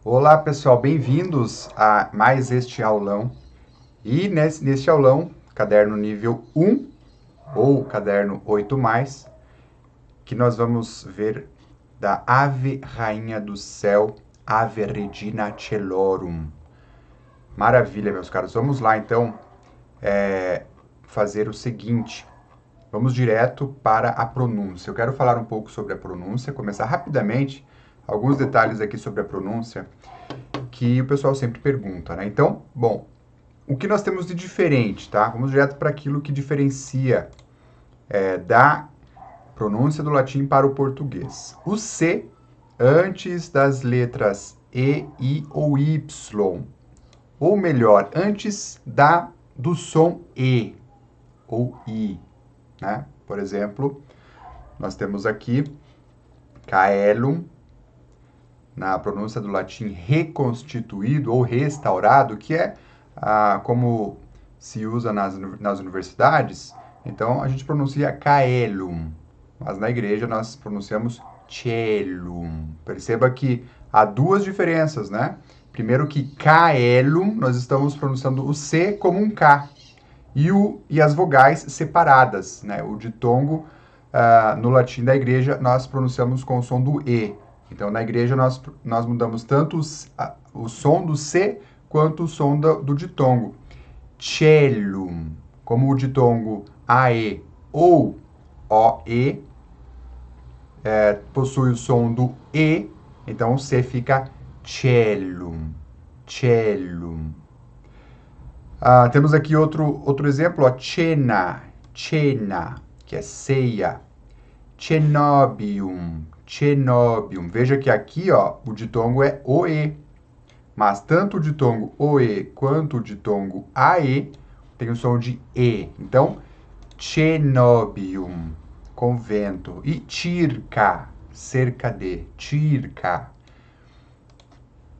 Olá pessoal, bem-vindos a mais este aulão. E neste aulão, caderno nível 1 ou caderno 8+, que nós vamos ver da Ave Rainha do Céu, Ave Regina Caelorum. Maravilha, meus caros. Vamos lá então fazer o seguinte. Vamos direto para a pronúncia. Eu quero falar um pouco sobre a pronúncia, começar rapidamente, alguns detalhes aqui sobre a pronúncia que o pessoal sempre pergunta, né? Então, bom, o que nós temos de diferente, tá? Vamos direto para aquilo que diferencia da pronúncia do latim para o português. O C antes das letras E, I ou Y. Ou melhor, antes do som E ou I, né? Por exemplo, nós temos aqui caelum, na pronúncia do latim reconstituído ou restaurado, que é como se usa nas universidades. Então, a gente pronuncia caelum, mas na igreja nós pronunciamos caelum. Perceba que há duas diferenças, né? Primeiro que caelum, nós estamos pronunciando o C como um K, e as vogais separadas, né? O ditongo, no latim da igreja, nós pronunciamos com o som do E. Então, na igreja, nós mudamos tanto o som do C quanto o som do ditongo. Caelum, como o ditongo AE ou OE, possui o som do E, então o C fica caelum, caelum. Temos aqui outro exemplo, ó, cena, que é ceia. Cenobium, cenobium. Veja que aqui, ó, o ditongo é OE. Mas tanto o ditongo OE quanto o ditongo AE tem o som de E. Então, cenobium, convento. E circa, cerca de, circa.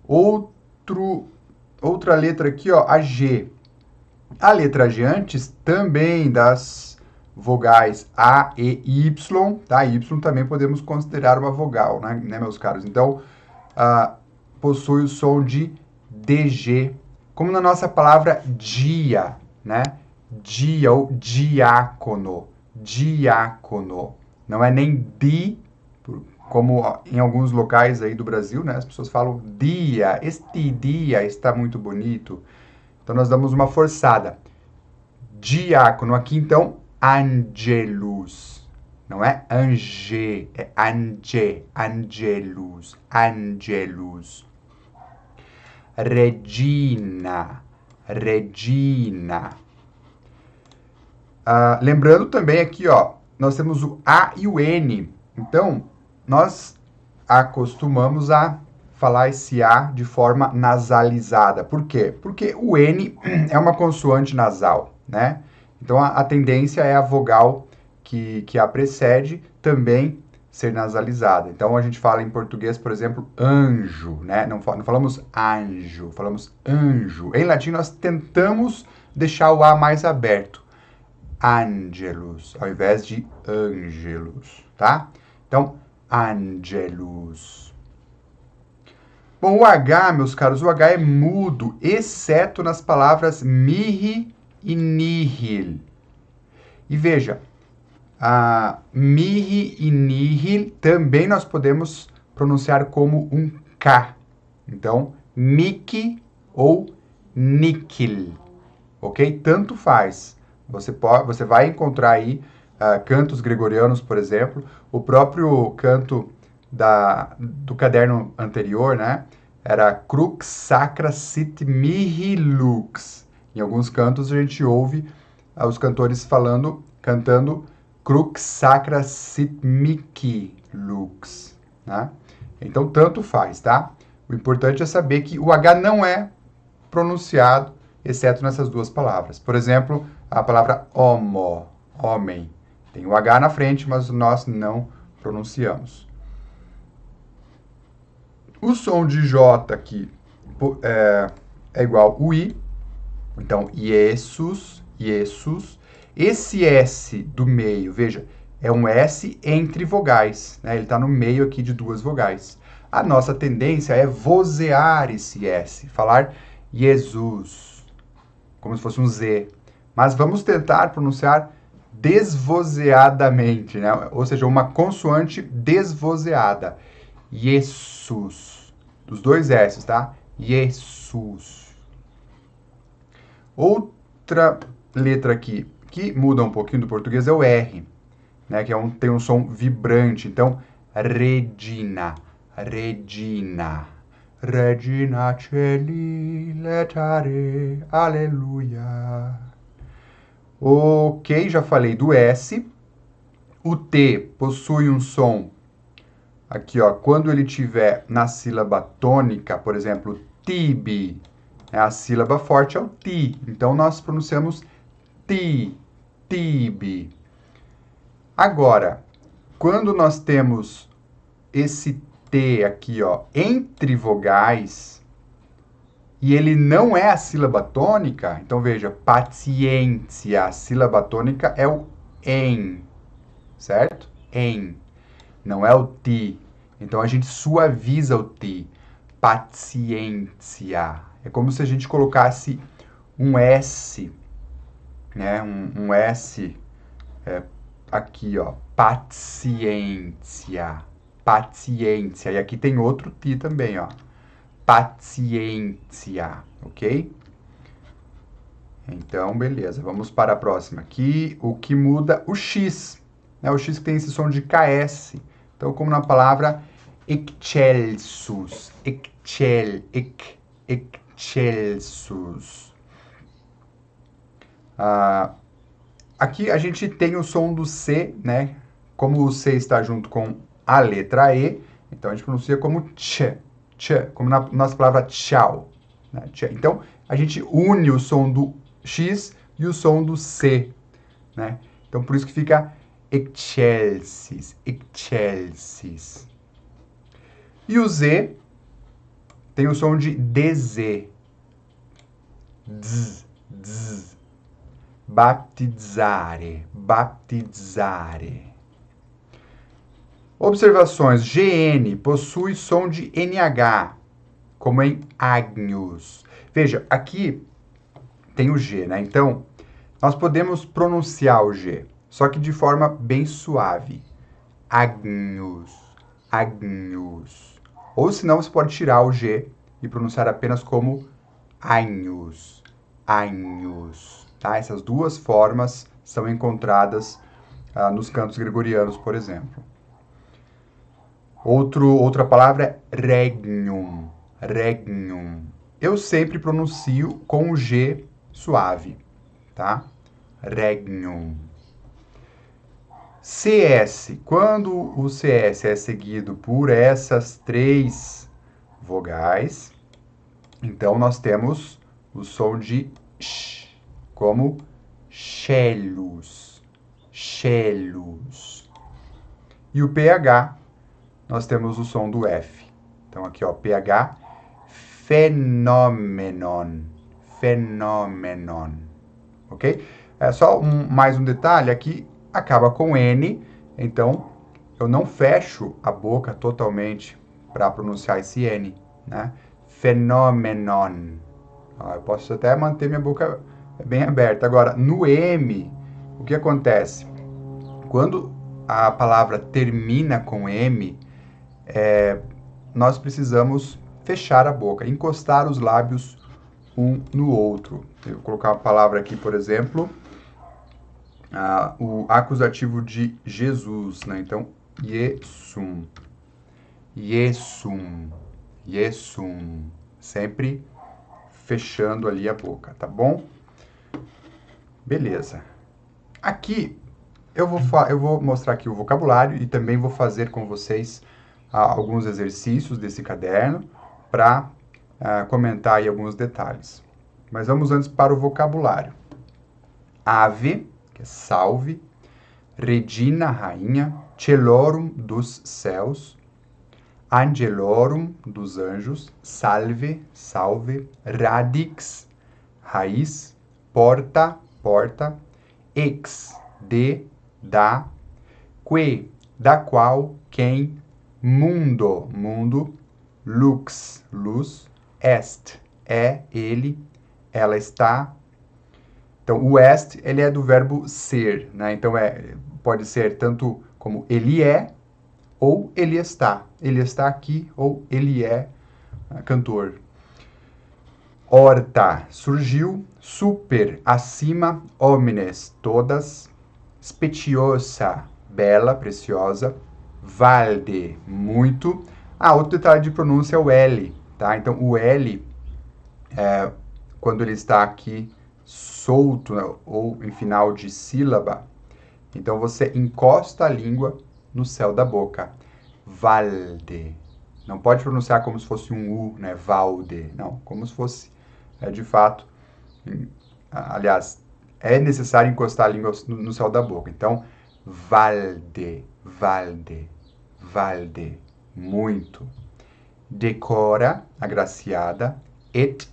Outra letra aqui, ó, a G. A letra G antes também das vogais A, E, Y, tá? Y também podemos considerar uma vogal, né, meus caros? Então, possui o som de DG, como na nossa palavra dia, né? Dia ou diácono, diácono. Não é nem di, como em alguns locais aí do Brasil, né? As pessoas falam dia, este dia está muito bonito. Então, nós damos uma forçada. Diácono aqui, então, angelus. Não é ange, é angelus, angelus. Regina, regina. Lembrando também aqui, ó, nós temos o A e o N. Então, nós acostumamos a falar esse A de forma nasalizada. Por quê? Porque o N é uma consoante nasal, né? Então, a tendência é a vogal que a precede também ser nasalizada. Então, a gente fala em português, por exemplo, anjo, né? Não falamos anjo, falamos anjo. Em latim, nós tentamos deixar o A mais aberto. Angelus, ao invés de angelus, tá? Então, angelus. Bom, o H, meus caros, o H é mudo, exceto nas palavras mihi e nihil. E veja, mihi e nihil também nós podemos pronunciar como um K. Então, miki ou níquel, ok? Tanto faz. Você vai encontrar aí cantos gregorianos, por exemplo, o próprio canto do caderno anterior, né? Era crux sacra sit mihi lux. Em alguns cantos a gente ouve os cantores cantando crux sacra sit mihi lux, né? Então, tanto faz, tá? O importante é saber que o H não é pronunciado, exceto nessas duas palavras. Por exemplo, a palavra homo, homem. Tem o H na frente, mas nós não pronunciamos. O som de J aqui é igual ao I. Então, Jesus, Jesus. Esse S do meio, veja, é um S entre vogais, né? Ele está no meio aqui de duas vogais. a nossa tendência é vozear esse S, falar Jesus, como se fosse um Z. Mas vamos tentar pronunciar desvozeadamente, né? Ou seja, uma consoante desvozeada. Jesus. Dos dois S, tá? Jesus. Outra letra aqui que muda um pouquinho do português é o R, né? Que tem um som vibrante. Então, Regina. Regina. Regina Celi letare. Aleluia. Ok, já falei do S. O T possui um som aqui, ó, quando ele tiver na sílaba tônica, por exemplo, tibi, né, a sílaba forte é o ti. Então nós pronunciamos ti, tibi. Agora, quando nós temos esse T aqui, ó, entre vogais, e ele não é a sílaba tônica, então veja, paciência, a sílaba tônica é o em, certo? Em, não é o ti. Então a gente suaviza o ti. Paciência. É como se a gente colocasse um S, né? Um S aqui, ó. Paciência. Paciência. E aqui tem outro ti também, ó. Paciência, ok? Então, beleza. Vamos para a próxima aqui. O que muda? O X. Né? O X que tem esse som de KS. Então, como na palavra excelsus. Excelsus. Aqui a gente tem o som do C, né? Como o C está junto com a letra E, então a gente pronuncia como tch, como na nossa palavra tchau. Né? Então, a gente une o som do X e o som do C, né? Então, por isso que fica excelsis, excelsis. E o Z tem o som de DZ. Dz, dz. Baptizare, baptizare. Observações. GN possui som de NH, como em Agnus. Veja, aqui tem o G, né? Então, nós podemos pronunciar o G, só que de forma bem suave. Agnus, Agnus. Ou senão você pode tirar o G e pronunciar apenas como Agnus, Agnus. Tá? Essas duas formas são encontradas nos cantos gregorianos, por exemplo. Outra palavra é regnum, regnum. Eu sempre pronuncio com o G suave, tá? Regnum. CS. Quando o CS é seguido por essas três vogais, então nós temos o som de sh, como xelus, xelus. E o PH, nós temos o som do F. Então aqui, ó, PH, fenômenon, fenômenon, ok? É só mais um detalhe, aqui acaba com N, então eu não fecho a boca totalmente para pronunciar esse N, né? Fenômenon. Eu posso até manter minha boca bem aberta. Agora, no M, o que acontece? Quando a palavra termina com M, nós precisamos fechar a boca, encostar os lábios um no outro. Eu vou colocar uma palavra aqui, por exemplo, o acusativo de Jesus, né? Então, Yesum, Yesum, Yesum, sempre fechando ali a boca, tá bom? Beleza. Aqui eu vou mostrar aqui o vocabulário e também vou fazer com vocês alguns exercícios desse caderno para comentar aí alguns detalhes. Mas vamos antes para o vocabulário. Ave, que é salve, Regina, rainha, celorum, dos céus, angelorum, dos anjos, salve, salve, radix, raiz, porta, porta, ex, de, da, que, da qual, quem, mundo, mundo, lux, luz, est, é, ele, ela está. Então, o est, ele é do verbo ser, né? Então, pode ser tanto como ele é ou ele está. Ele está aqui ou ele é cantor. Horta, surgiu. Super, acima. Homines, todas. Speciosa, bela, preciosa. Valde, muito. Outro detalhe de pronúncia é o L, tá? Então, o L, quando ele está aqui solto, né, ou em final de sílaba, então você encosta a língua no céu da boca. Valde. Não pode pronunciar como se fosse um U, né? Valde. Não, como se fosse, de fato. Aliás, é necessário encostar a língua no céu da boca. Então, valde, valde, valde. Muito. Decora, agraciada. Et,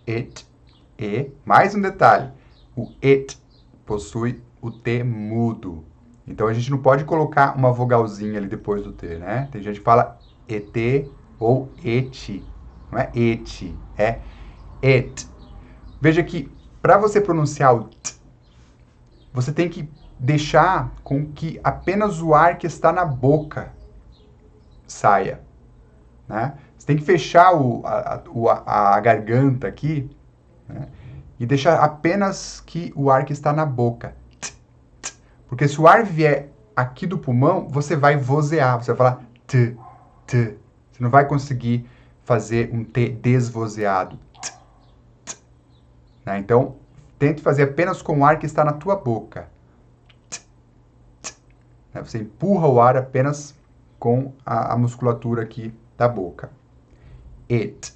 e. Mais um detalhe. O et possui o T mudo. Então, a gente não pode colocar uma vogalzinha ali depois do T, né? Tem gente que fala et ou et. Não é et, é et. Veja que, para você pronunciar o t, você tem que deixar com que apenas o ar que está na boca saia, né? Você tem que fechar a garganta aqui, né? E deixar apenas que o ar que está na boca. Porque se o ar vier aqui do pulmão, você vai vozear, você vai falar t, t. Você não vai conseguir fazer um T desvozeado. T, t, né? Então, tente fazer apenas com o ar que está na tua boca. T, t, né? Você empurra o ar apenas com a musculatura aqui da boca. It.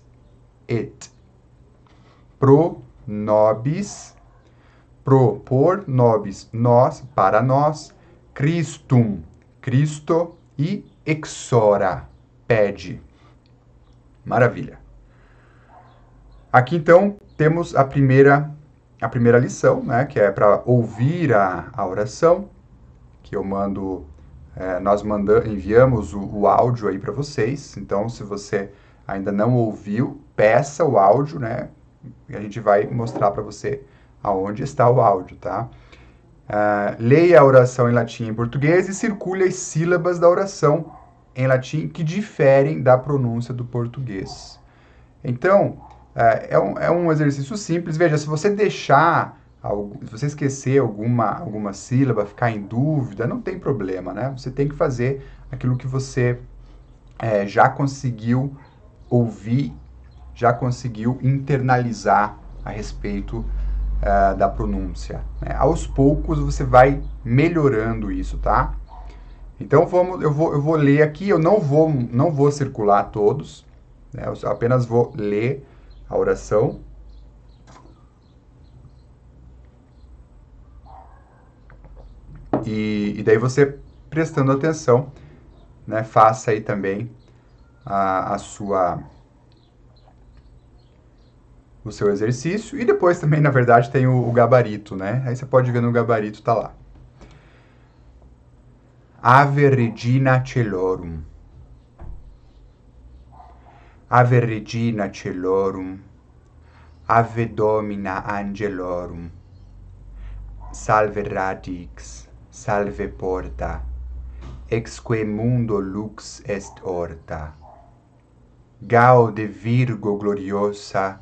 Pro nobis. Pro, por, nobis, nós, para nós. Christum, Cristo. E exora, pede. Maravilha. Aqui, então, temos a primeira lição, né, que é para ouvir a oração, que eu mando, nós enviamos o áudio aí para vocês. Então, se você ainda não ouviu, peça o áudio, né, e a gente vai mostrar para você aonde está o áudio, tá? Leia a oração em latim e em português e circule as sílabas da oração em latim que diferem da pronúncia do português. Então, é um exercício simples. Veja, se você deixar, se você esquecer alguma sílaba, ficar em dúvida, não tem problema, né? Você tem que fazer aquilo que você já conseguiu ouvir, já conseguiu internalizar a respeito da pronúncia, né? Aos poucos você vai melhorando isso, tá? Então eu vou ler aqui, eu não vou circular todos, né? Eu apenas vou ler a oração. E daí você, prestando atenção, né, faça aí também o seu exercício, e depois também, na verdade, tem o gabarito, né? Aí você pode ver no gabarito, tá lá. Ave Regina Celorum. Ave Regina Celorum. Ave Domina Angelorum. Salve radix, salve porta. Exque mundo lux est horta. Gaude Virgo gloriosa.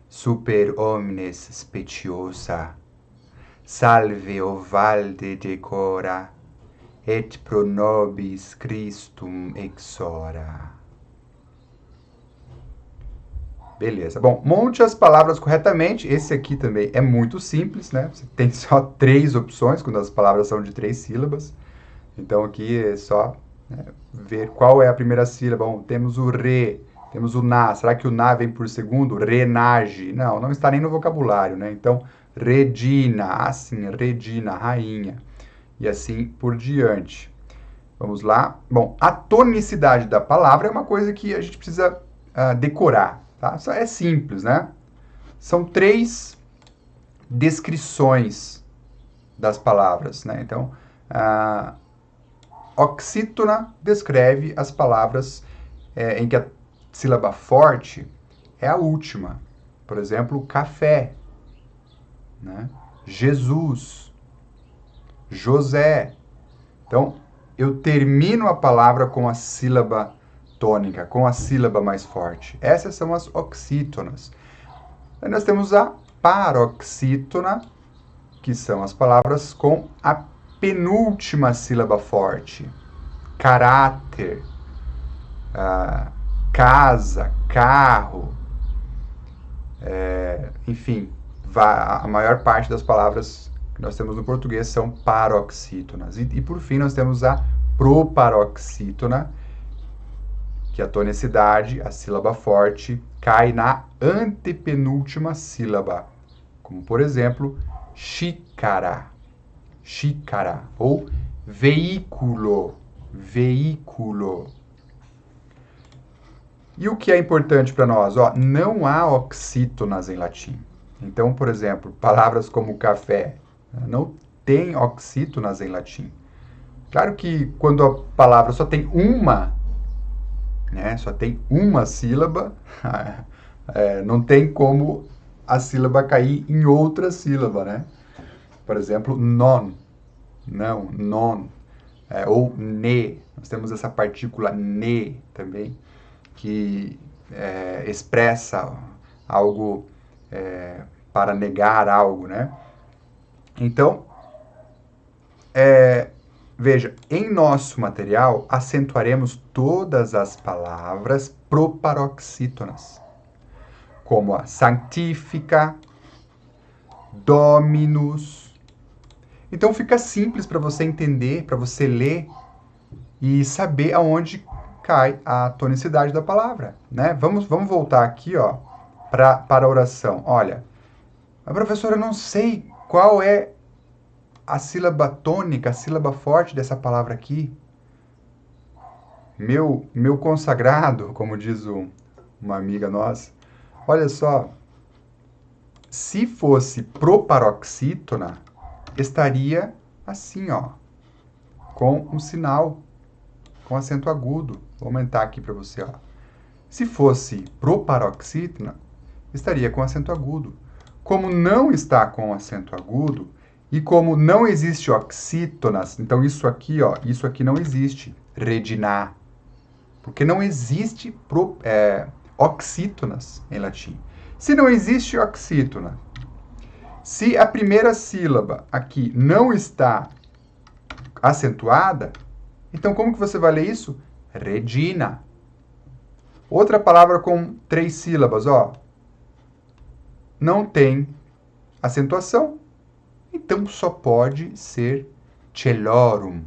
Super omnes speciosa, salve o valde decora, et pro nobis Christum exora. Beleza. Bom, monte as palavras corretamente. Esse aqui também é muito simples, né? Você tem só 3 opções, quando as palavras são de 3 sílabas. Então aqui é só ver qual é a primeira sílaba. Bom, temos o re. Temos o na. Será que o na vem por segundo? Renage. Não está nem no vocabulário, né? Então, Regina. Assim, Regina, rainha. E assim por diante. Vamos lá. Bom, a tonicidade da palavra é uma coisa que a gente precisa decorar, tá? É simples, né? São 3 descrições das palavras, né? Então, oxítona descreve as palavras em que a sílaba forte é a última. Por exemplo, café, né? Jesus, José. Então, eu termino a palavra com a sílaba tônica, com a sílaba mais forte. Essas são as oxítonas. Aí nós temos a paroxítona, que são as palavras com a penúltima sílaba forte. Caráter, casa, carro, enfim, a maior parte das palavras que nós temos no português são paroxítonas. E por fim, nós temos a proparoxítona, que a tonicidade, a sílaba forte, cai na antepenúltima sílaba, como, por exemplo, xícara, xícara, ou veículo, veículo. E o que é importante para nós? Ó, não há oxítonas em latim. Então, por exemplo, palavras como café, não tem oxítonas em latim. Claro que quando a palavra só tem uma, né, só tem uma sílaba, não tem como a sílaba cair em outra sílaba, né? Por exemplo, non, não, non, ou ne. Nós temos essa partícula ne também, que expressa algo para negar algo, né? Então, veja, em nosso material, acentuaremos todas as palavras proparoxítonas, como a sanctifica, dominus. Então fica simples para você entender, para você ler e saber aonde cai a tonicidade da palavra, né? Vamos voltar aqui, ó, para a oração. Olha, mas professora, eu não sei qual é a sílaba tônica, a sílaba forte dessa palavra aqui. Meu consagrado, como diz uma amiga nossa, olha só, se fosse proparoxítona, estaria assim, ó, com um sinal, com acento agudo. Vou aumentar aqui para você, ó. Se fosse proparoxítona, estaria com acento agudo. Como não está com acento agudo, e como não existe oxítonas, então isso aqui, ó, isso aqui não existe, redinar, porque não existe oxítonas em latim. Se não existe oxítona, se a primeira sílaba aqui não está acentuada, então como que você vai ler isso? Redina. Outra palavra com 3 sílabas, ó, não tem acentuação, então só pode ser celorum,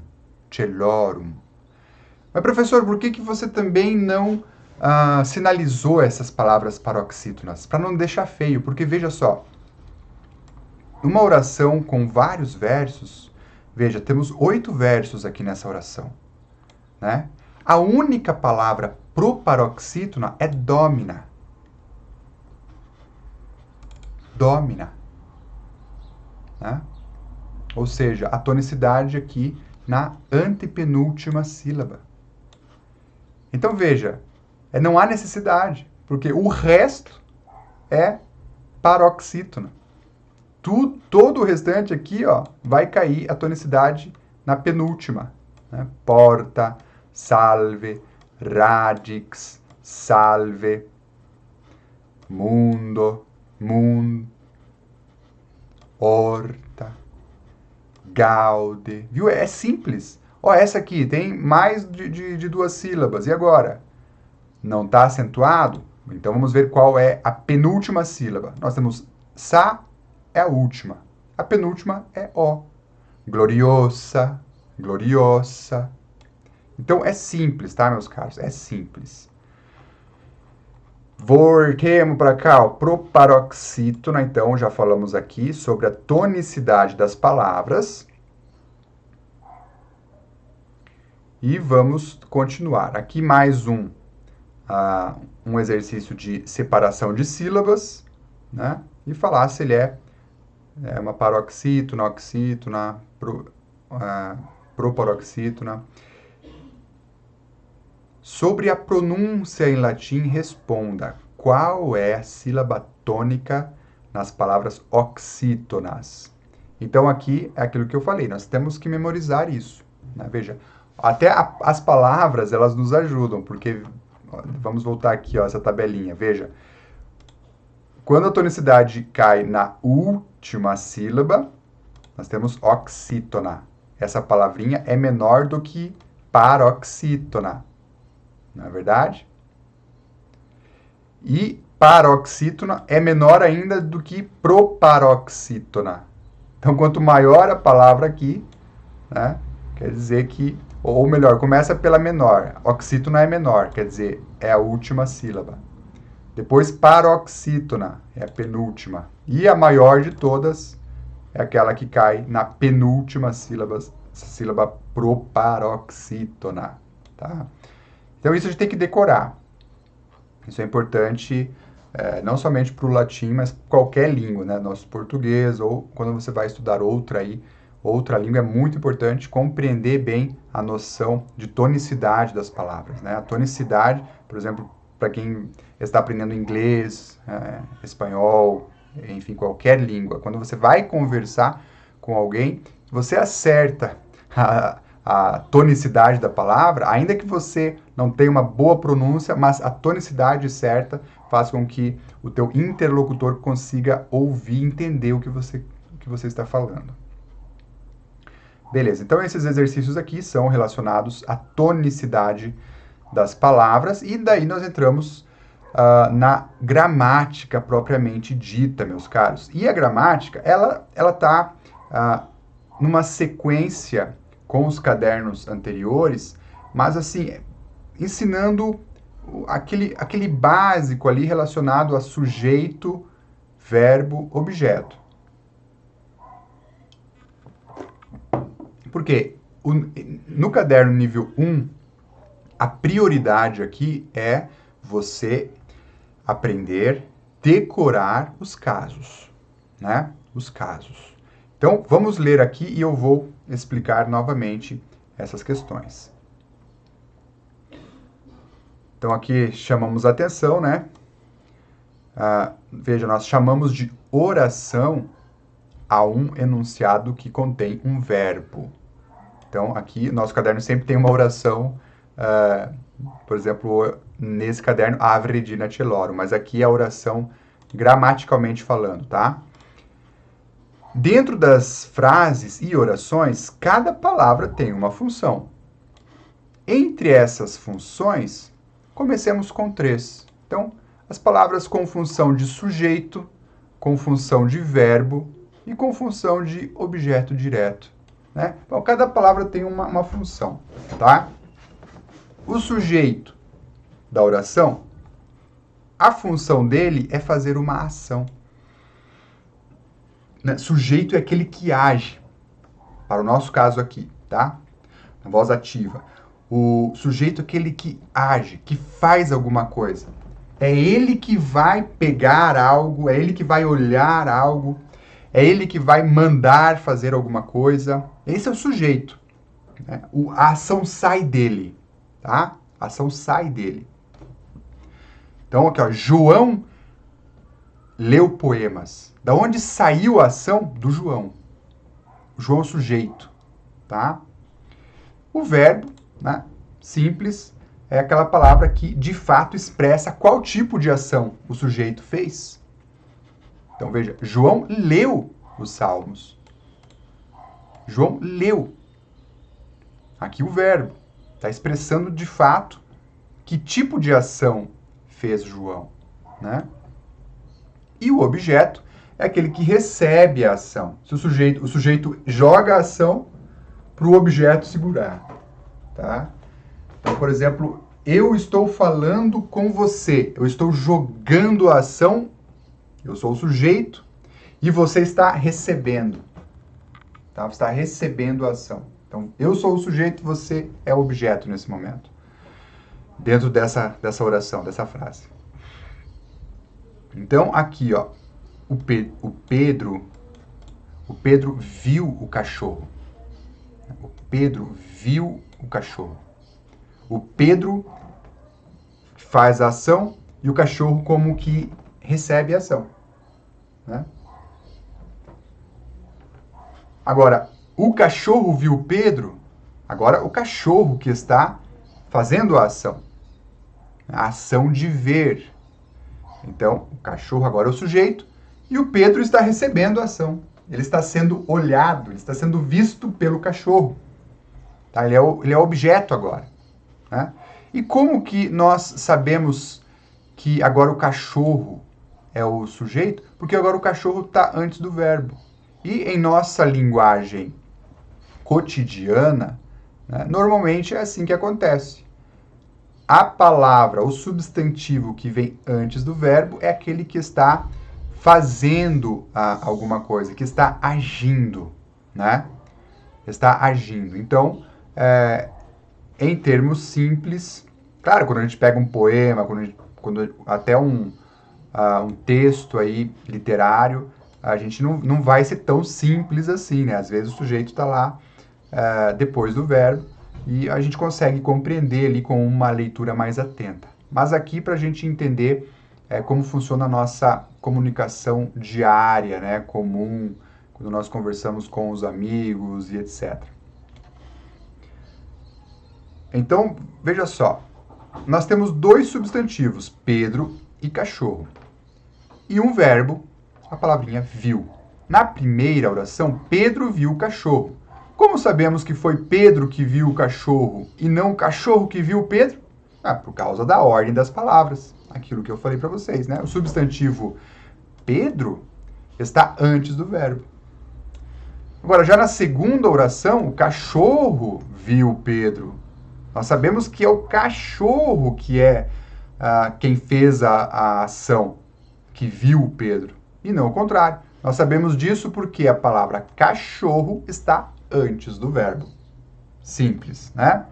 celorum. Mas professor, por que você também não sinalizou essas palavras paroxítonas? Para não deixar feio, porque veja só, uma oração com vários versos, veja, temos 8 versos aqui nessa oração, né? A única palavra proparoxítona é domina. Domina. Né? Ou seja, a tonicidade aqui na antepenúltima sílaba. Então veja, não há necessidade, porque o resto é paroxítona. Todo o restante aqui, ó, vai cair a tonicidade na penúltima. Né? Porta, salve, radix, salve, mundo, horta, gaude. Viu? É simples. Ó, essa aqui tem mais de 2 sílabas. E agora? Não está acentuado? Então vamos ver qual é a penúltima sílaba. Nós temos sa, é a última. A penúltima é o. Gloriosa, gloriosa. Então é simples, tá, meus caros? É simples. Voltemos para cá, ó, proparoxítona. Então já falamos aqui sobre a tonicidade das palavras. E vamos continuar. Aqui mais um exercício de separação de sílabas, né? E falar se ele é uma paroxítona, oxítona, proparoxítona. Sobre a pronúncia em latim, responda. Qual é a sílaba tônica nas palavras oxítonas? Então, aqui é aquilo que eu falei, nós temos que memorizar isso, né? Veja, até as palavras, elas nos ajudam, porque, ó, vamos voltar aqui, ó, essa tabelinha, veja. Quando a tonicidade cai na última sílaba, nós temos oxítona. Essa palavrinha é menor do que paroxítona. Não é verdade? E paroxítona é menor ainda do que proparoxítona. Então, quanto maior a palavra aqui, né, quer dizer que, ou melhor, começa pela menor. Oxítona é menor, quer dizer, é a última sílaba. Depois, paroxítona é a penúltima. E a maior de todas é aquela que cai na penúltima sílaba proparoxítona. Tá? Então, isso a gente tem que decorar. Isso é importante, não somente para o latim, mas qualquer língua, né? Nosso português, ou quando você vai estudar outra língua, é muito importante compreender bem a noção de tonicidade das palavras, né? A tonicidade, por exemplo, para quem está aprendendo inglês, espanhol, enfim, qualquer língua, quando você vai conversar com alguém, você acerta a tonicidade da palavra, ainda que você não tenha uma boa pronúncia, mas a tonicidade certa faz com que o teu interlocutor consiga ouvir e entender o que você está falando. Beleza, então esses exercícios aqui são relacionados à tonicidade das palavras, e daí nós entramos na gramática propriamente dita, meus caros. E a gramática, ela está numa sequência com os cadernos anteriores, mas assim, ensinando aquele básico ali relacionado a sujeito, verbo, objeto. Porque no caderno nível 1, a prioridade aqui é você aprender, decorar os casos, né? Os casos. Então, vamos ler aqui e eu vou explicar novamente essas questões. Então, aqui chamamos a atenção, né? Veja, nós chamamos de oração a um enunciado que contém um verbo. Então, aqui, nosso caderno sempre tem uma oração, por exemplo, nesse caderno, Ave Regina Celorum, mas aqui é a oração gramaticalmente falando, tá? Dentro das frases e orações, cada palavra tem uma função. Entre essas funções, comecemos com 3. Então, as palavras com função de sujeito, com função de verbo e com função de objeto direto, né? Então, cada palavra tem uma função, tá? O sujeito da oração, a função dele é fazer uma ação. Sujeito é aquele que age, para o nosso caso aqui, tá? Na voz ativa. O sujeito é aquele que age, que faz alguma coisa. É ele que vai pegar algo, é ele que vai olhar algo, é ele que vai mandar fazer alguma coisa. Esse é o sujeito, né? A ação sai dele, tá? A ação sai dele. Então, aqui, ó, João leu poemas. Da onde saiu a ação? Do João. O João é o sujeito, tá? O verbo, né, simples, é aquela palavra que, de fato, expressa qual tipo de ação o sujeito fez. Então, veja, João leu os Salmos. João leu. Aqui o verbo está expressando, de fato, que tipo de ação fez João, né? E o objeto é aquele que recebe a ação. Se o sujeito joga a ação para o objeto segurar, tá? Então, por exemplo, eu estou falando com você. Eu estou jogando a ação. Eu sou o sujeito e você está recebendo. Tá? Você está recebendo a ação. Então, eu sou o sujeito e você é o objeto nesse momento. Dentro dessa oração, dessa frase. Então, aqui, ó, o Pedro viu o cachorro. O Pedro viu o cachorro. O Pedro faz a ação e o cachorro como que recebe a ação, né? Agora, o cachorro viu Pedro, agora o cachorro que está fazendo a ação de ver. Então, o cachorro agora é o sujeito e o Pedro está recebendo a ação. Ele está sendo olhado, ele está sendo visto pelo cachorro. Tá? Ele é o objeto agora. Né? E como que nós sabemos que agora o cachorro é o sujeito? Porque agora o cachorro está antes do verbo. E em nossa linguagem cotidiana, né, normalmente é assim que acontece. A palavra, o substantivo que vem antes do verbo é aquele que está fazendo alguma coisa, que está agindo, né? Está agindo. Então, em termos simples, claro, quando a gente pega um poema, quando até um texto aí literário, a gente não vai ser tão simples assim, né? Às vezes o sujeito está lá depois do verbo e a gente consegue compreender ali com uma leitura mais atenta. Mas aqui, para a gente entender como funciona a nossa comunicação diária, né? Comum, quando nós conversamos com os amigos e etc. Então, veja só, nós temos dois substantivos, Pedro e cachorro, e um verbo, a palavrinha viu. Na primeira oração, Pedro viu o cachorro. Como sabemos que foi Pedro que viu o cachorro e não o cachorro que viu Pedro? Por causa da ordem das palavras, aquilo que eu falei para vocês, né? O substantivo Pedro está antes do verbo. Agora, já na segunda oração, o cachorro viu Pedro. Nós sabemos que é o cachorro que é quem fez a ação, que viu Pedro, e não o contrário. Nós sabemos disso porque a palavra cachorro está antes do verbo. Simples, né?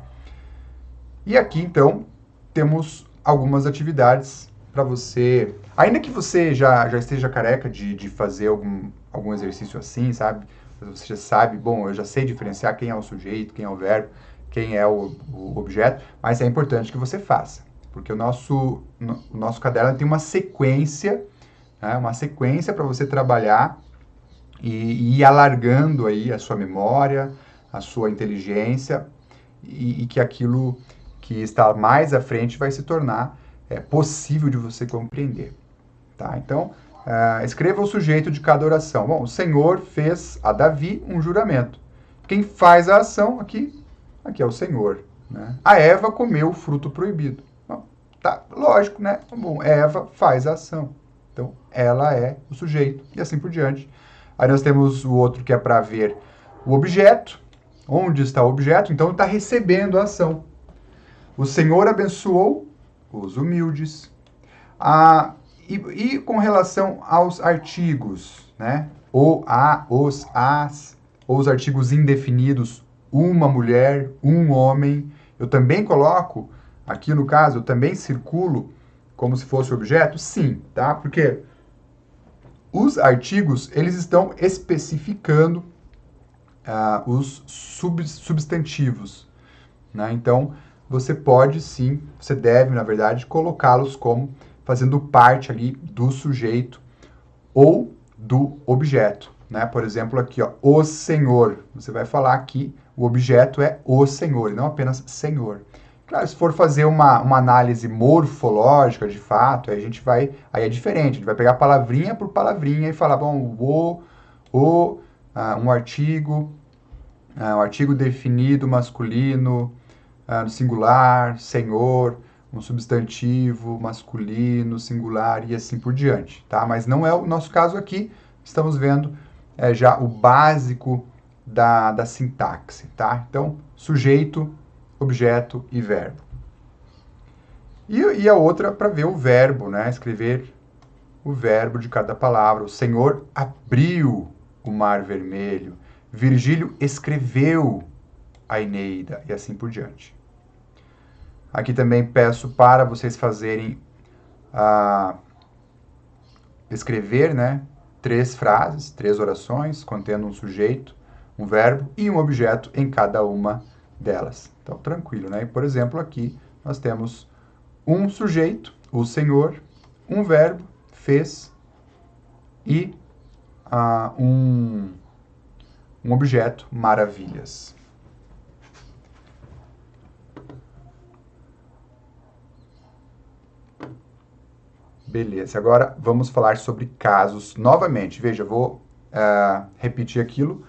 E aqui, então, temos algumas atividades para você, ainda que você já esteja careca de fazer algum exercício assim, sabe? Você já sabe, bom, eu já sei diferenciar quem é o sujeito, quem é o verbo, quem é o objeto, mas é importante que você faça, porque o nosso caderno tem uma sequência, né, uma sequência para você trabalhar e ir alargando aí a sua memória, a sua inteligência, e que aquilo que está mais à frente vai se tornar possível de você compreender. Tá? Então, escreva o sujeito de cada oração. Bom, o Senhor fez a Davi um juramento. Quem faz a ação aqui é o Senhor. Né? A Eva comeu o fruto proibido. Bom, tá, lógico, né? Bom, Eva faz a ação. Então, ela é o sujeito e assim por diante. Aí nós temos o outro que é para ver o objeto. Onde está o objeto? Então, está recebendo a ação. O Senhor abençoou os humildes. E com relação aos artigos, né? O, a, os, as, ou os artigos indefinidos, uma mulher, um homem, eu também coloco, aqui no caso, eu também circulo como se fosse objeto? Sim, tá? Porque os artigos, eles estão especificando os substantivos, né? Então, você pode sim, você deve, na verdade, colocá-los como fazendo parte ali do sujeito ou do objeto, né? Por exemplo, aqui, ó, o Senhor. Você vai falar aqui, o objeto é o Senhor, e não apenas Senhor. Claro, se for fazer uma análise morfológica, de fato, aí é diferente. A gente vai pegar palavrinha por palavrinha e falar, bom, um artigo definido masculino, no singular, Senhor, um substantivo masculino, singular e assim por diante, tá? Mas não é o nosso caso aqui, estamos vendo já o básico da sintaxe, tá? Então, sujeito, objeto e verbo. E a outra para ver o verbo, né? Escrever o verbo de cada palavra. O Senhor abriu o mar vermelho. Virgílio escreveu a Eneida e assim por diante. Aqui também peço para vocês fazerem escrever, né, 3 frases, 3 orações, contendo um sujeito, um verbo e um objeto em cada uma delas. Então, tranquilo, né? E, por exemplo, aqui nós temos um sujeito, o senhor, um verbo, fez, e um objeto, maravilhas. Beleza, agora vamos falar sobre casos novamente. Veja, eu vou repetir aquilo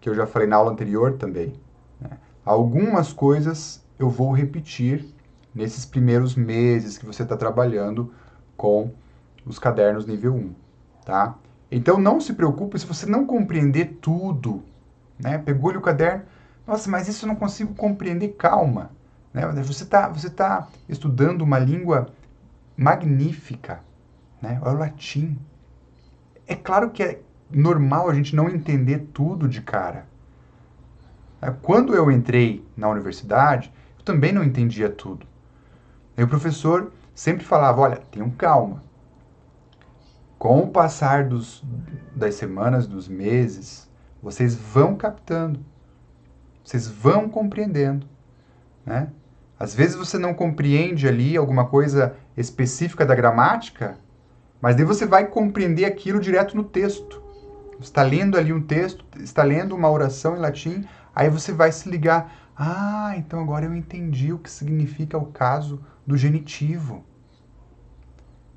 que eu já falei na aula anterior também, né? Algumas coisas eu vou repetir nesses primeiros meses que você está trabalhando com os cadernos nível 1, tá? Então não se preocupe se você não compreender tudo, né? Pegou-lhe o caderno, nossa, mas isso eu não consigo compreender, calma, né? Você tá estudando uma língua magnífica, né? É o latim. É claro que é normal a gente não entender tudo de cara. Quando eu entrei na universidade, eu também não entendia tudo. E o professor sempre falava, olha, tenham calma. Com o passar das semanas, dos meses, vocês vão captando. Vocês vão compreendendo, né? Às vezes você não compreende ali alguma coisa específica da gramática, mas daí você vai compreender aquilo direto no texto. Você está lendo ali um texto, está lendo uma oração em latim, aí você vai se ligar. Ah, então agora eu entendi o que significa o caso do genitivo.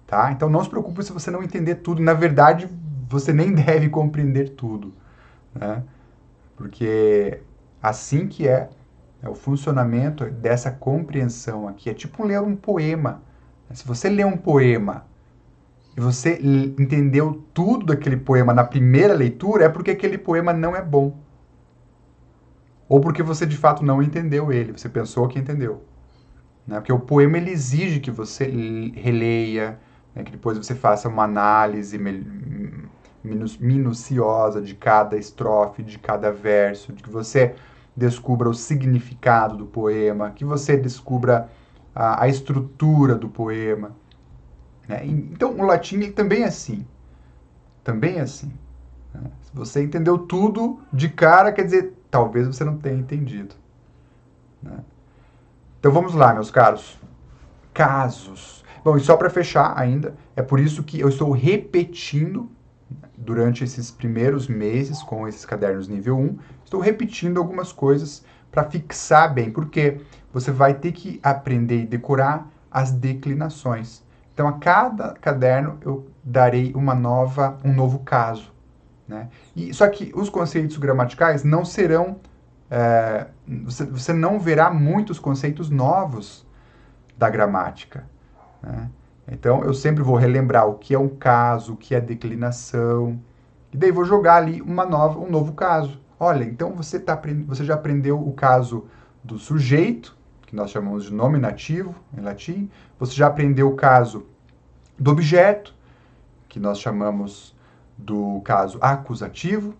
Tá? Então não se preocupe se você não entender tudo. Na verdade, você nem deve compreender tudo, né? Porque assim que é o funcionamento dessa compreensão aqui. É tipo ler um poema. Se você lê um poema e você entendeu tudo daquele poema na primeira leitura, é porque aquele poema não é bom. Ou porque você de fato não entendeu ele, você pensou que entendeu. Né? Porque o poema ele exige que você releia, né? Que depois você faça uma análise minuciosa de cada estrofe, de cada verso, de que você descubra o significado do poema, que você descubra a estrutura do poema. Né? Então, o latim ele também é assim. Também é assim. Né? Se você entendeu tudo de cara, quer dizer, talvez você não tenha entendido. Né? Então, vamos lá, meus caros. Casos. Bom, e só para fechar ainda, é por isso que eu estou repetindo durante esses primeiros meses com esses cadernos nível 1, estou repetindo algumas coisas para fixar bem, porque você vai ter que aprender e decorar as declinações. Então, a cada caderno eu darei um novo caso. Né? Só que os conceitos gramaticais não serão... você não verá muitos conceitos novos da gramática. Né? Então, eu sempre vou relembrar o que é um caso, o que é declinação, e daí vou jogar ali um novo caso. Olha, então você já aprendeu o caso do sujeito, que nós chamamos de nominativo em latim, você já aprendeu o caso do objeto, que nós chamamos do caso acusativo,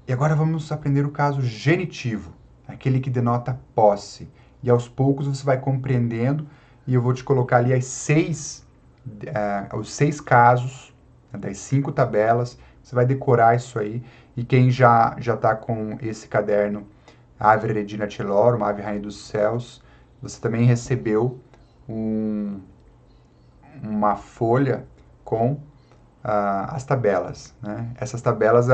e agora vamos aprender o caso genitivo, aquele que denota posse. E aos poucos você vai compreendendo, e eu vou te colocar ali os 6 casos, né, das 5 tabelas, você vai decorar isso aí, e quem já está com esse caderno, Ave Regina Celorum, Ave Rainha dos Céus, você também recebeu uma folha com as tabelas. Né? Essas tabelas,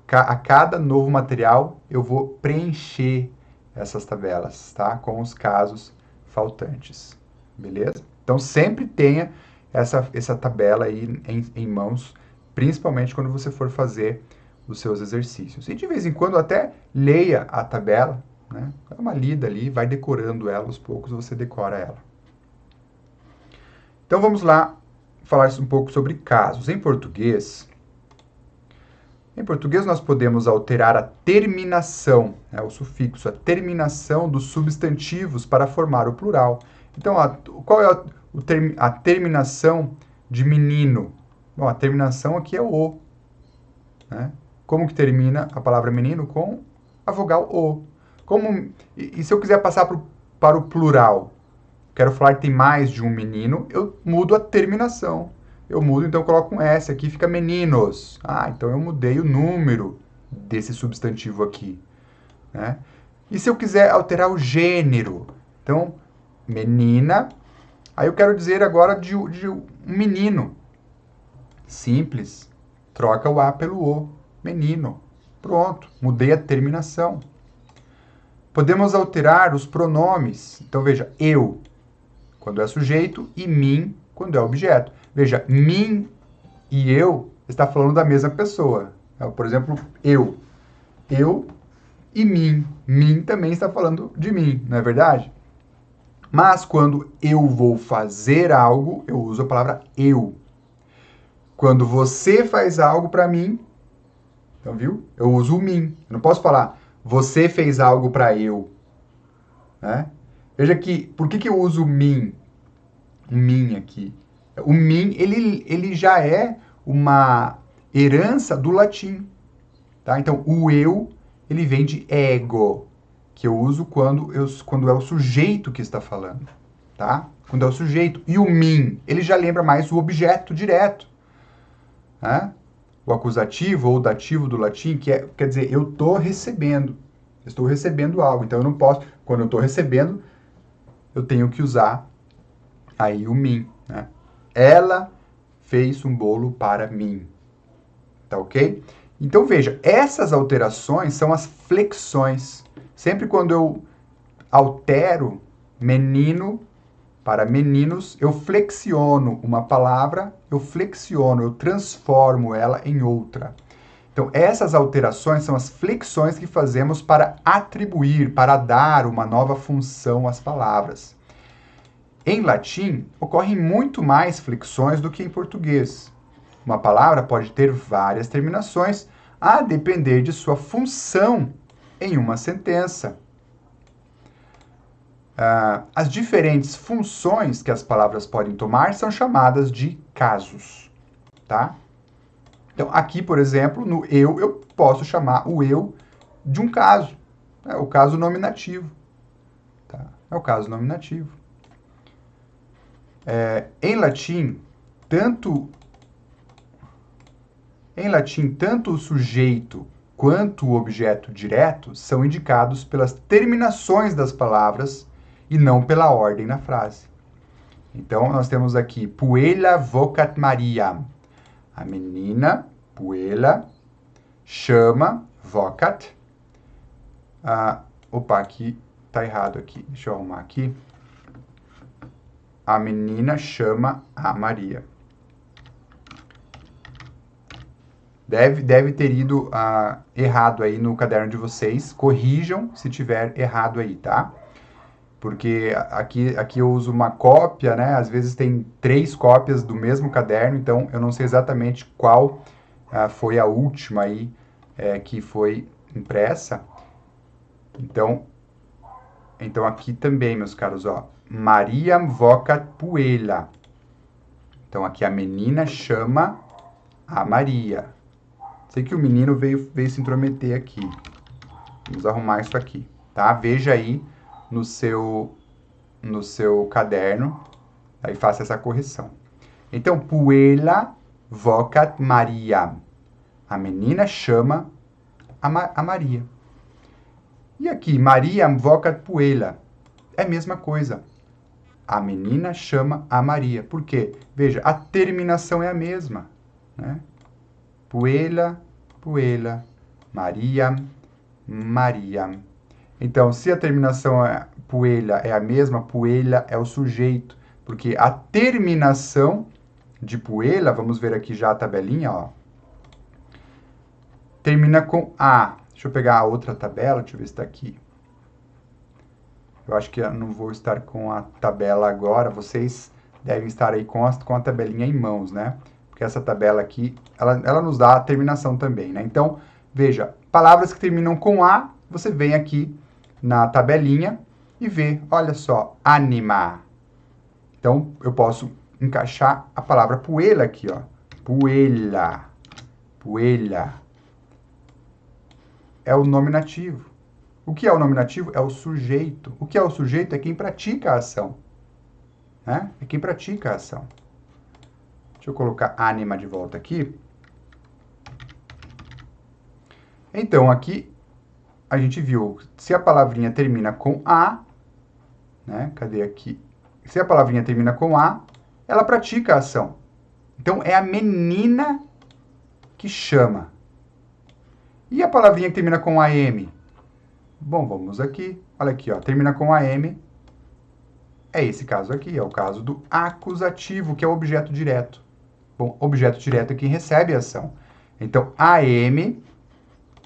a cada novo material, eu vou preencher essas tabelas, tá? Com os casos faltantes. Beleza? Então, sempre tenha essa tabela aí em mãos, principalmente quando você for fazer os seus exercícios. E de vez em quando até leia a tabela, né? Dá uma lida ali, vai decorando ela, aos poucos você decora ela. Então vamos lá falar um pouco sobre casos. Em português nós podemos alterar a terminação, né, o sufixo, a terminação dos substantivos para formar o plural. Então, qual é a terminação de menino? Bom, a terminação aqui é o O. Né? Como que termina a palavra menino? Com a vogal O. E se eu quiser passar para o plural? Quero falar que tem mais de um menino, eu mudo a terminação. Eu mudo, então eu coloco um S aqui, fica meninos. Então eu mudei o número desse substantivo aqui. Né? E se eu quiser alterar o gênero? Então, menina, Aí eu quero dizer agora de um menino. Simples. Troca o A pelo O. Menino. Pronto. Mudei a terminação. Podemos alterar os pronomes. Então, veja, eu, quando é sujeito, e mim, quando é objeto. Veja, mim e eu está falando da mesma pessoa. Por exemplo, eu. Eu e mim. Mim também está falando de mim, não é verdade? Mas quando eu vou fazer algo, eu uso a palavra eu. Quando você faz algo para mim, então, viu? Eu uso o mim. Eu não posso falar, você fez algo para eu. Né? Veja que, por que eu uso o mim? O mim aqui. O mim, ele já é uma herança do latim. Tá? Então, o eu, ele vem de ego, que eu uso quando é o sujeito que está falando. Tá? Quando é o sujeito. E o mim, ele já lembra mais o objeto direto. Né? O acusativo ou o dativo do latim, quer dizer, eu estou recebendo algo. Então, eu não posso, quando eu estou recebendo, eu tenho que usar aí o mim. Né? Ela fez um bolo para mim. Tá ok? Então, veja, essas alterações são as flexões. Sempre quando eu altero menino para meninos, eu flexiono uma palavra, eu transformo ela em outra. Então, essas alterações são as flexões que fazemos para atribuir, para dar uma nova função às palavras. Em latim, ocorrem muito mais flexões do que em português. Uma palavra pode ter várias terminações, a depender de sua função em uma sentença. As diferentes funções que as palavras podem tomar são chamadas de casos, tá? Então, aqui, por exemplo, no eu posso chamar o eu de um caso. É o caso nominativo. Tá? É o caso nominativo. Em latim, tanto o sujeito quanto o objeto direto são indicados pelas terminações das palavras e não pela ordem na frase. Então, nós temos aqui, puella vocat Maria. A menina, puella, chama, vocat. Opa, aqui tá errado aqui. Deixa eu arrumar aqui. A menina chama a Maria. Deve ter ido errado aí no caderno de vocês. Corrijam se tiver errado aí, tá? Porque aqui eu uso uma cópia, né? Às vezes tem 3 cópias do mesmo caderno, então eu não sei exatamente qual foi a última aí que foi impressa. Então aqui também, meus caros, ó. Maria vocat puella. Então aqui a menina chama a Maria. Sei que o menino veio se intrometer aqui. Vamos arrumar isso aqui, tá? Veja aí no seu caderno, aí faça essa correção. Então, puella vocat Maria. A menina chama a Maria. E aqui, Maria vocat puella. É a mesma coisa. A menina chama a Maria. Por quê? Veja, a terminação é a mesma, né? Puella, puella, Maria, Maria. Então, se a terminação puella é a mesma, puella é o sujeito, porque a terminação de puella, vamos ver aqui já a tabelinha, ó, termina com a. Deixa eu pegar a outra tabela, deixa eu ver se está aqui. Eu acho que eu não vou estar com a tabela agora, vocês devem estar aí com a tabelinha em mãos, né? Porque essa tabela aqui, ela nos dá a terminação também, né? Então, veja, palavras que terminam com a, você vem aqui na tabelinha e vê, olha só, anima. Então, eu posso encaixar a palavra puella aqui, ó. Puella, puella. É o nominativo. O que é o nominativo? É o sujeito. O que é o sujeito? É quem pratica a ação. Né? É quem pratica a ação. Deixa eu colocar anima de volta aqui. Então, aqui a gente viu, se a palavrinha termina com a, né? Cadê aqui se a palavrinha termina com A, ela pratica a ação. Então, é a menina que chama. E a palavrinha que termina com AM? Bom, vamos aqui. Olha aqui, ó, termina com AM. É esse caso aqui, é o caso do acusativo, que é o objeto direto. Bom, objeto direto é quem recebe a ação. Então, AM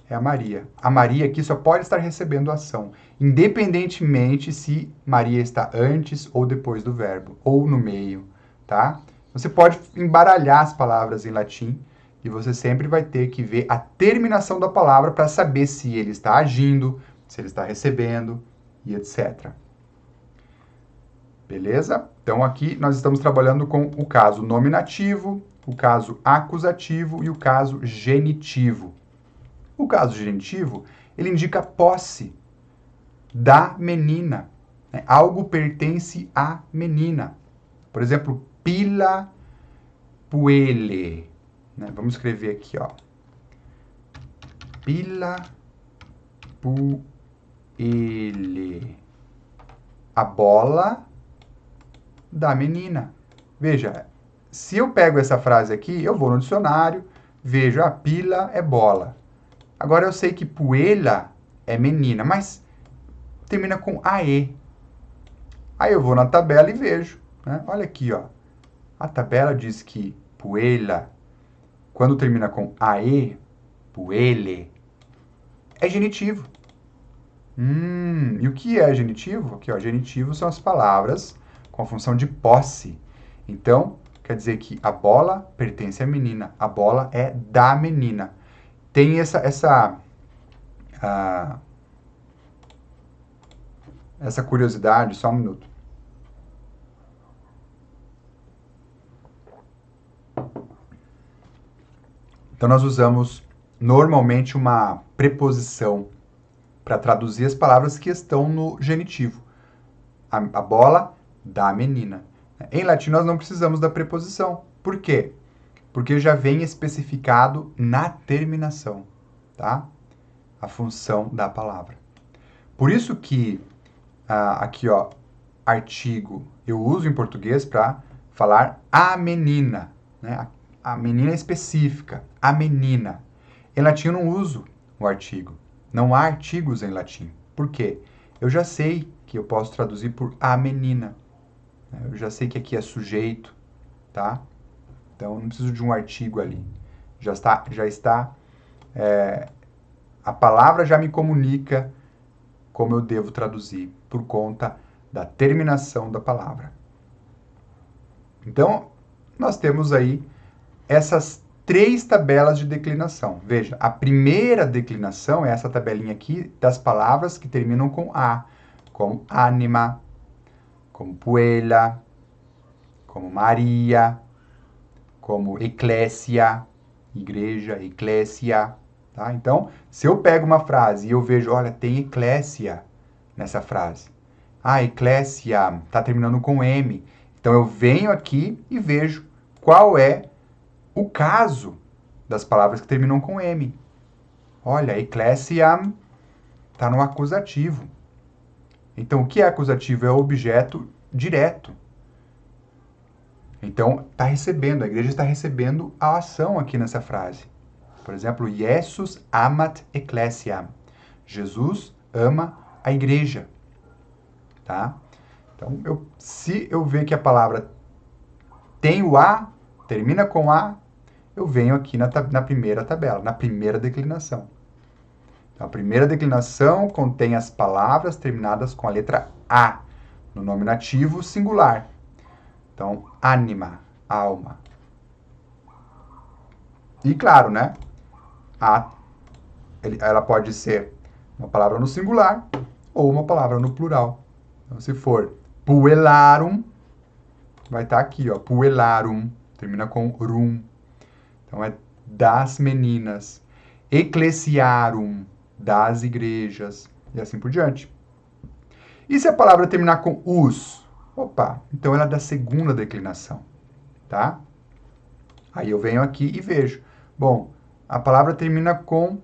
é a Maria. A Maria aqui só pode estar recebendo a ação, independentemente se Maria está antes ou depois do verbo, ou no meio, tá? Você pode embaralhar as palavras em latim e você sempre vai ter que ver a terminação da palavra para saber se ele está agindo, se ele está recebendo e etc. Beleza? Então aqui nós estamos trabalhando com o caso nominativo, o caso acusativo e o caso genitivo. O caso genitivo, ele indica posse da menina. Né? Algo pertence à menina. Por exemplo, pila puele. Né? Vamos escrever aqui, ó. Pila puele. A bola da menina. Veja, se eu pego essa frase aqui, eu vou no dicionário, vejo a pila é bola. Agora eu sei que puela é menina, mas termina com AE. Aí eu vou na tabela e vejo. Né? Olha aqui, ó. A tabela diz que puela, quando termina com AE, puele, é genitivo. E o que é genitivo? Aqui, ó, genitivo são as palavras com a função de posse. Então, quer dizer que a bola pertence à menina. A bola é da menina. Tem essa curiosidade, só um minuto. Então, nós usamos normalmente uma preposição para traduzir as palavras que estão no genitivo. A bola da menina. Em latim, nós não precisamos da preposição. Por quê? Porque já vem especificado na terminação, tá? A função da palavra. Por isso que aqui, ó, artigo, eu uso em português para falar a menina, né? A menina específica, a menina. Em latim eu não uso o artigo. Não há artigos em latim. Por quê? Eu já sei que eu posso traduzir por a menina. Eu já sei que aqui é sujeito, tá? Então, não preciso de um artigo ali. Já está a palavra já me comunica como eu devo traduzir, por conta da terminação da palavra. Então, nós temos aí essas 3 tabelas de declinação. Veja, a primeira declinação é essa tabelinha aqui das palavras que terminam com A, como ânima, como puela, como Maria, como eclésia, igreja, eclésia, tá? Então, se eu pego uma frase e eu vejo, olha, tem eclésia nessa frase. Ah, eclésia está terminando com M. Então, eu venho aqui e vejo qual é o caso das palavras que terminam com M. Olha, eclésia está no acusativo. Então, o que é acusativo? É o objeto direto. Então, está recebendo, a igreja está recebendo a ação aqui nessa frase. Por exemplo, Jesus amat ecclesiam. Jesus ama a igreja. Tá? Então, se eu ver que a palavra tem o A, termina com A, eu venho aqui na primeira tabela, na primeira declinação. Então, a primeira declinação contém as palavras terminadas com a letra A, no nominativo singular. Então, ânima, alma. E claro, né? Ela pode ser uma palavra no singular ou uma palavra no plural. Então, se for puellarum, vai estar aqui, ó, puellarum, termina com rum. Então, é das meninas. Ecclesiarum, das igrejas, e assim por diante. E se a palavra terminar com us? Opa, então ela é da segunda declinação, tá? Aí eu venho aqui e vejo. Bom, a palavra termina com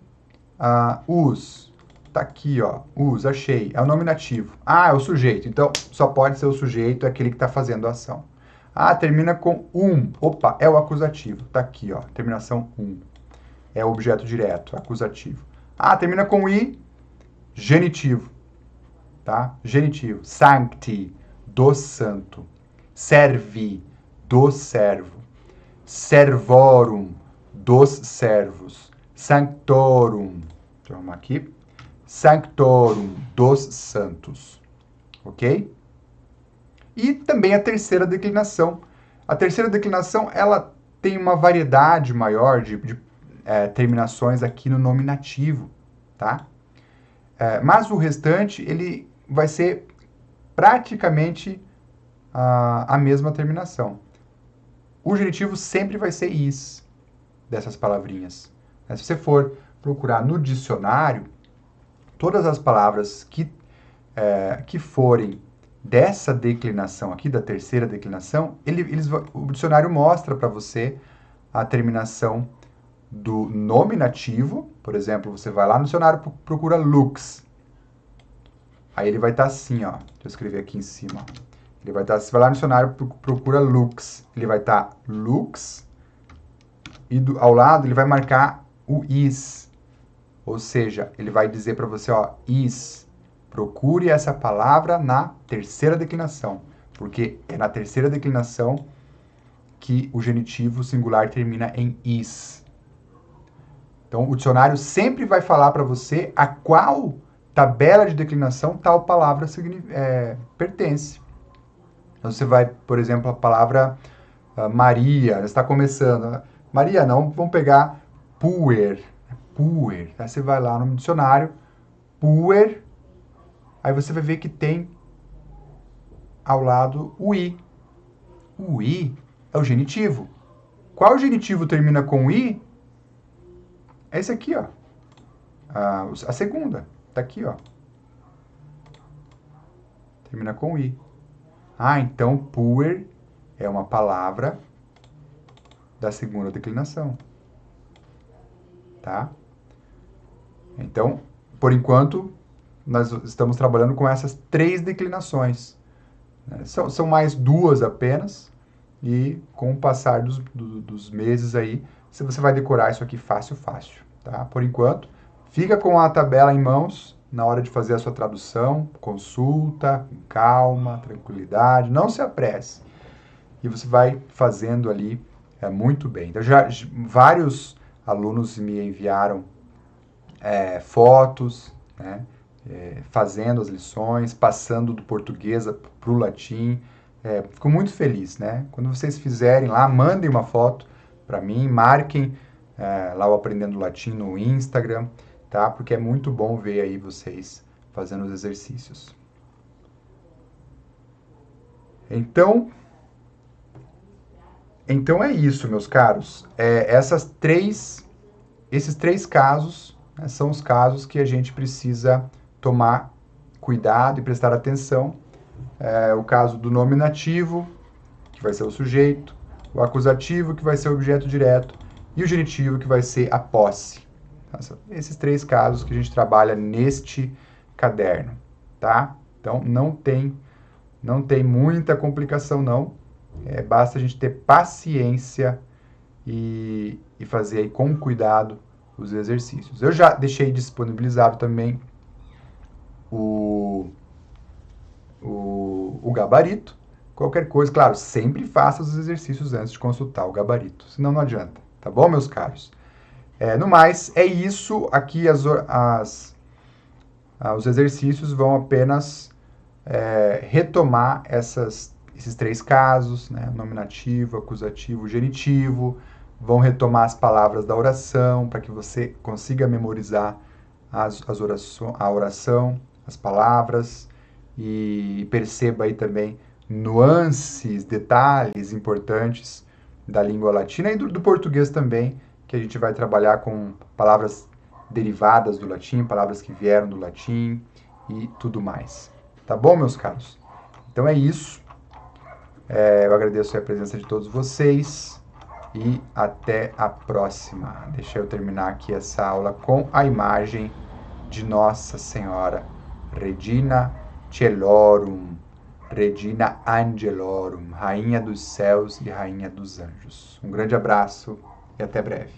us. tá aqui, ó. Achei. É o nominativo. Ah, é o sujeito. Então, só pode ser o sujeito, é aquele que está fazendo a ação. Ah, termina com Opa, é o acusativo. Tá aqui, ó. Terminação é o objeto direto, acusativo. Ah, termina com I, genitivo. Tá? Genitivo. Sancti, do santo. Servi, do servo. Servorum, dos servos. Sanctorum, deixa eu arrumar aqui. Sanctorum, dos santos. Ok? E também a terceira declinação. A terceira declinação, ela tem uma variedade maior de terminações aqui no nominativo, tá? Mas o restante, ele vai ser praticamente a mesma terminação. O genitivo sempre vai ser is, dessas palavrinhas. Se você for procurar no dicionário, todas as palavras que forem dessa declinação aqui, da terceira declinação, o dicionário mostra para você a terminação do nominativo. Por exemplo, você vai lá no dicionário, procura lux. Aí ele vai estar assim, ó. Deixa eu escrever aqui em cima. Ele vai estar, você vai lá no dicionário, procura lux. Ele vai estar lux e ao lado ele vai marcar o is. Ou seja, ele vai dizer para você, ó, is. Procure essa palavra na terceira declinação, porque é na terceira declinação que o genitivo singular termina em is. Então, o dicionário sempre vai falar para você a qual tabela de declinação tal palavra pertence. Então, você vai, por exemplo, a palavra Maria, está começando. Maria não, vamos pegar puer. Puer. Aí você vai lá no dicionário, puer, aí você vai ver que tem ao lado o i. O i é o genitivo. Qual genitivo termina com i? É esse aqui, ó. A segunda. Tá aqui, ó. Termina com i. Ah, então puer é uma palavra da segunda declinação. Tá? Então, por enquanto, nós estamos trabalhando com essas 3 declinações. São mais 2 apenas, e com o passar dos meses aí, você vai decorar isso aqui fácil, tá? Por enquanto, fica com a tabela em mãos na hora de fazer a sua tradução, consulta, com calma, tranquilidade, não se apresse. E você vai fazendo ali muito bem. Então, vários alunos me enviaram fotos, né? Fazendo as lições, passando do português para o latim. Fico muito feliz, né? Quando vocês fizerem lá, mandem uma foto para mim, marquem lá o Aprendendo Latim no Instagram, tá? Porque é muito bom ver aí vocês fazendo os exercícios. Então é isso, meus caros. Esses 3 casos, né, são os casos que a gente precisa tomar cuidado e prestar atenção. O caso do nominativo, que vai ser o sujeito, o acusativo, que vai ser o objeto direto, e o genitivo, que vai ser a posse. Esses 3 casos que a gente trabalha neste caderno, tá? Então, não tem muita complicação, não. Basta a gente ter paciência e fazer aí com cuidado os exercícios. Eu já deixei disponibilizado também o gabarito. Qualquer coisa, claro, sempre faça os exercícios antes de consultar o gabarito, senão não adianta. Tá bom, meus caros? No mais, é isso. Aqui os exercícios vão apenas retomar esses 3 casos, né? Nominativo, acusativo, genitivo. Vão retomar as palavras da oração, para que você consiga memorizar a oração, as palavras, e perceba aí também nuances, detalhes importantes da língua latina e do português também, que a gente vai trabalhar com palavras derivadas do latim, palavras que vieram do latim e tudo mais. Tá bom, meus caros? Então é isso. Eu agradeço a presença de todos vocês e até a próxima. Deixa eu terminar aqui essa aula com a imagem de Nossa Senhora, Regina Celorum, Regina Angelorum, Rainha dos Céus e Rainha dos Anjos. Um grande abraço e até breve.